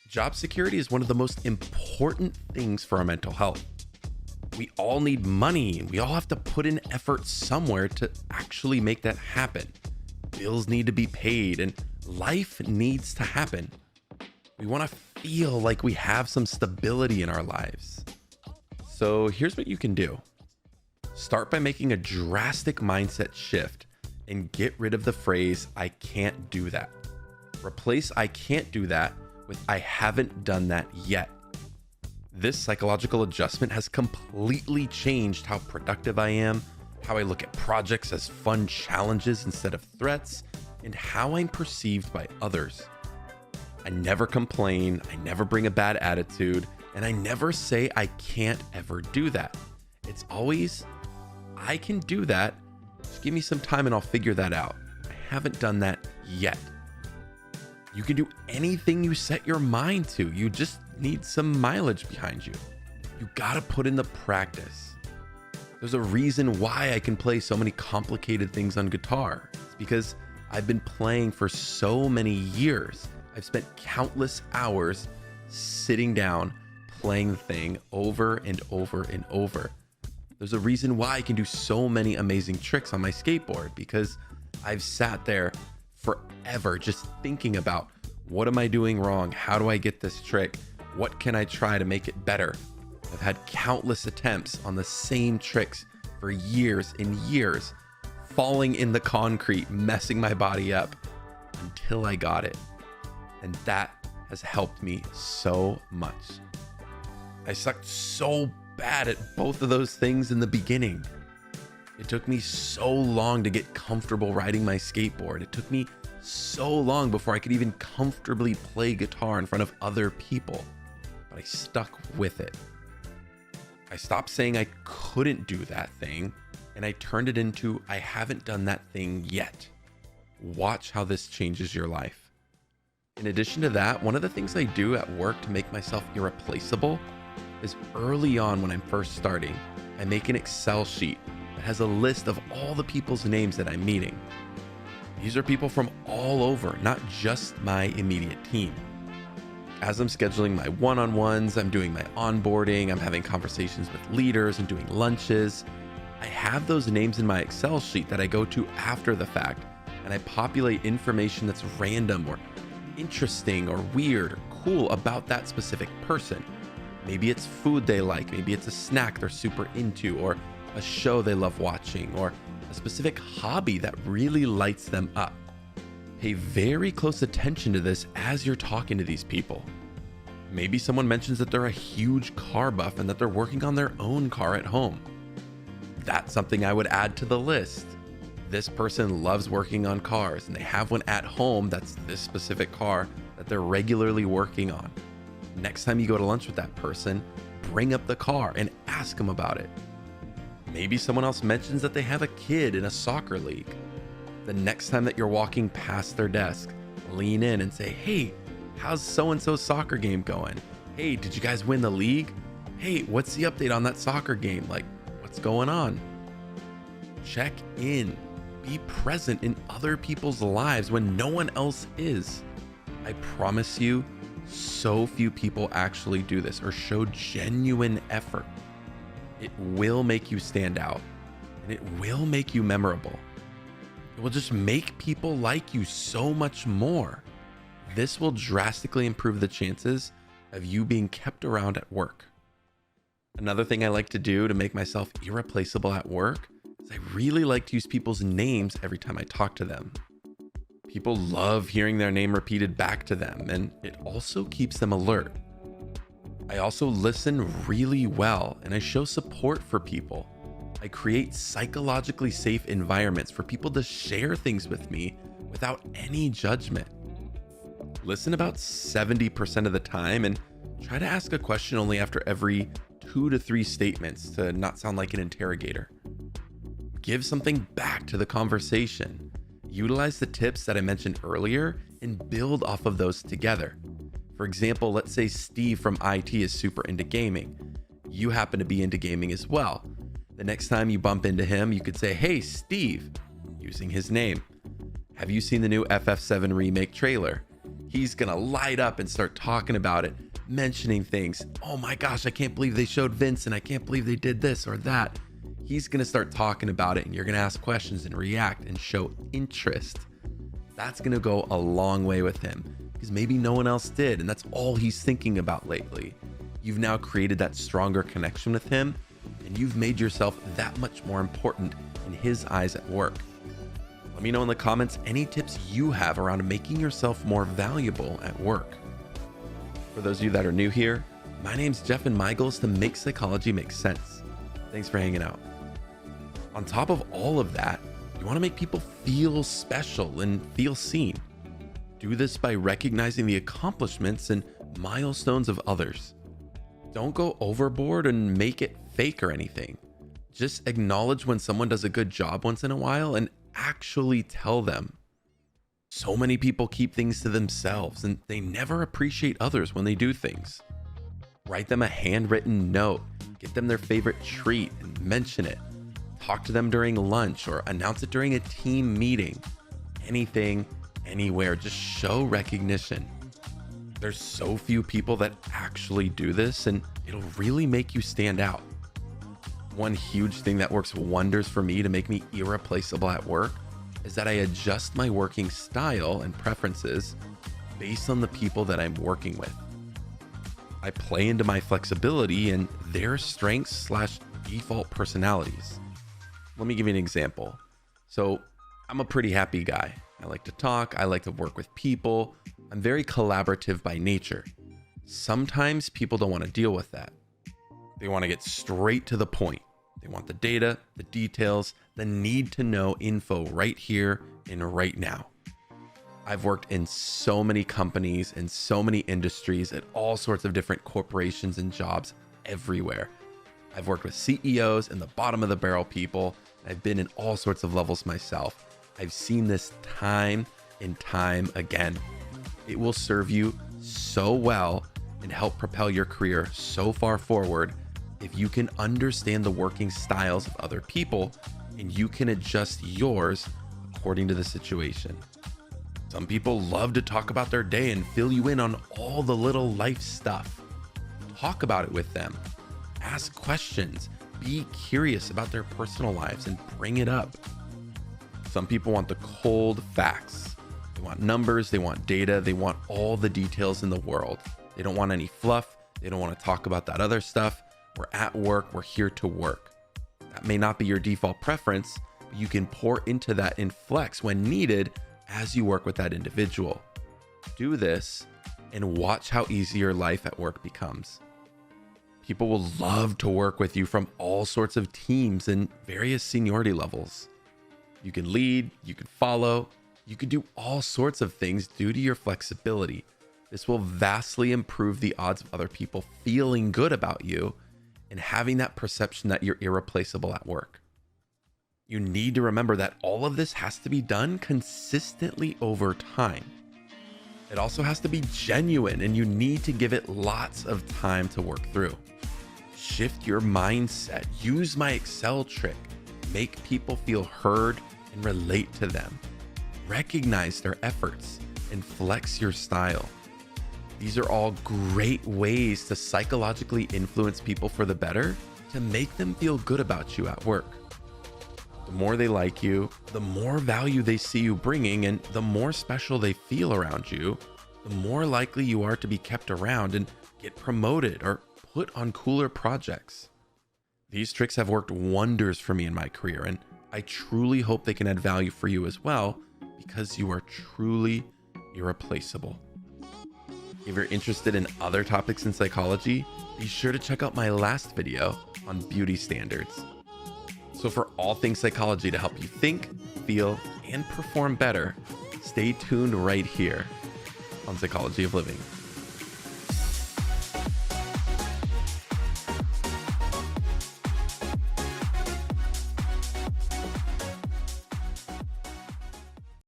Job security is one of the most important things for our mental health. We all need money and we all have to put in effort somewhere to actually make that happen. Bills need to be paid and life needs to happen. We want to feel like we have some stability in our lives. So here's what you can do. Start by making a drastic mindset shift and get rid of the phrase, I can't do that. Replace I can't do that with I haven't done that yet. This psychological adjustment has completely changed how productive I am, how I look at projects as fun challenges instead of threats, and how I'm perceived by others. I never complain, I never bring a bad attitude, and I never say I can't ever do that. It's always, I can do that, just give me some time and I'll figure that out. I haven't done that yet. You can do anything you set your mind to. You just need some mileage behind you. You gotta put in the practice. There's a reason why I can play so many complicated things on guitar. It's because I've been playing for so many years. I've spent countless hours sitting down, playing the thing over and over and over. There's a reason why I can do so many amazing tricks on my skateboard, because I've sat there forever just thinking about, what am I doing wrong? How do I get this trick? What can I try to make it better? I've had countless attempts on the same tricks for years and years, falling in the concrete, messing my body up until I got it. And that has helped me so much. I sucked so bad at both of those things in the beginning. It took me so long to get comfortable riding my skateboard. It took me so long before I could even comfortably play guitar in front of other people, but I stuck with it. I stopped saying I couldn't do that thing, and I turned it into, I haven't done that thing yet. Watch how this changes your life. In addition to that, one of the things I do at work to make myself irreplaceable is early on when I'm first starting, I make an Excel sheet that has a list of all the people's names that I'm meeting. These are people from all over, not just my immediate team. As I'm scheduling my one-on-ones, I'm doing my onboarding, I'm having conversations with leaders and doing lunches. I have those names in my Excel sheet that I go to after the fact, and I populate information that's random or interesting or weird or cool about that specific person. Maybe it's food they like, maybe it's a snack they're super into, or a show they love watching, or a specific hobby that really lights them up. Pay very close attention to this as you're talking to these people. Maybe someone mentions that they're a huge car buff and that they're working on their own car at home. That's something I would add to the list. This person loves working on cars and they have one at home that's this specific car that they're regularly working on. Next time you go to lunch with that person, bring up the car and ask them about it. Maybe someone else mentions that they have a kid in a soccer league. The next time that you're walking past their desk, lean in and say, hey, how's so-and-so's soccer game going? Hey, did you guys win the league? Hey, what's the update on that soccer game? Like, what's going on? Check in. Be present in other people's lives when no one else is. I promise you, so few people actually do this or show genuine effort. It will make you stand out, and it will make you memorable. It will just make people like you so much more. This will drastically improve the chances of you being kept around at work. Another thing I like to do to make myself irreplaceable at work is I really like to use people's names every time I talk to them. People love hearing their name repeated back to them, and it also keeps them alert. I also listen really well, and I show support for people. I create psychologically safe environments for people to share things with me without any judgment. Listen about 70% of the time and try to ask a question only after every 2 to 3 statements to not sound like an interrogator. Give something back to the conversation. Utilize the tips that I mentioned earlier and build off of those together. For example, let's say Steve from IT is super into gaming. You happen to be into gaming as well. The next time you bump into him, you could say, hey, Steve, using his name. Have you seen the new FF7 remake trailer? He's gonna light up and start talking about it, mentioning things. Oh my gosh, I can't believe they showed Vince, and I can't believe they did this or that. He's gonna start talking about it, and you're gonna ask questions and react and show interest. That's gonna go a long way with him, because maybe no one else did, and that's all he's thinking about lately. You've now created that stronger connection with him, and you've made yourself that much more important in his eyes at work. Let me know in the comments any tips you have around making yourself more valuable at work. For those of you that are new here, my name's Jeff, and my goal is to make psychology make sense. Thanks for hanging out. On top of all of that, you want to make people feel special and feel seen. Do this by recognizing the accomplishments and milestones of others. Don't go overboard and make it fake or anything. Just acknowledge when someone does a good job once in a while and actually tell them. So many people keep things to themselves and they never appreciate others when they do things. Write them a handwritten note, get them their favorite treat and mention it. Talk to them during lunch or announce it during a team meeting. Anything, anywhere, just show recognition. There's so few people that actually do this, and it'll really make you stand out. One huge thing that works wonders for me to make me irreplaceable at work is that I adjust my working style and preferences based on the people that I'm working with. I play into my flexibility and their strengths/default personalities. Let me give you an example. So I'm a pretty happy guy. I like to talk. I like to work with people. I'm very collaborative by nature. Sometimes people don't want to deal with that. They want to get straight to the point. They want the data, the details, the need to know info right here and right now. I've worked in so many companies and so many industries at all sorts of different corporations and jobs everywhere. I've worked with CEOs and the bottom of the barrel people. I've been in all sorts of levels myself. I've seen this time and time again. It will serve you so well and help propel your career so far forward if you can understand the working styles of other people and you can adjust yours according to the situation. Some people love to talk about their day and fill you in on all the little life stuff. Talk about it with them. Ask questions. Be curious about their personal lives and bring it up. Some people want the cold facts. They want numbers, they want data, they want all the details in the world. They don't want any fluff. They don't want to talk about that other stuff. We're at work, we're here to work. That may not be your default preference, but you can pour into that and flex when needed as you work with that individual. Do this and watch how easy your life at work becomes. People will love to work with you from all sorts of teams and various seniority levels. You can lead, you can follow, you can do all sorts of things due to your flexibility. This will vastly improve the odds of other people feeling good about you and having that perception that you're irreplaceable at work. You need to remember that all of this has to be done consistently over time. It also has to be genuine, and you need to give it lots of time to work through. Shift your mindset. Use my Excel trick. Make people feel heard and relate to them. Recognize their efforts and flex your style. These are all great ways to psychologically influence people for the better, to make them feel good about you at work. The more they like you, the more value they see you bringing, and the more special they feel around you, the more likely you are to be kept around and get promoted or put on cooler projects. These tricks have worked wonders for me in my career, and I truly hope they can add value for you as well, because you are truly irreplaceable. If you're interested in other topics in psychology, be sure to check out my last video on beauty standards. So for all things psychology to help you think, feel, and perform better, stay tuned right here on Psychology of Living.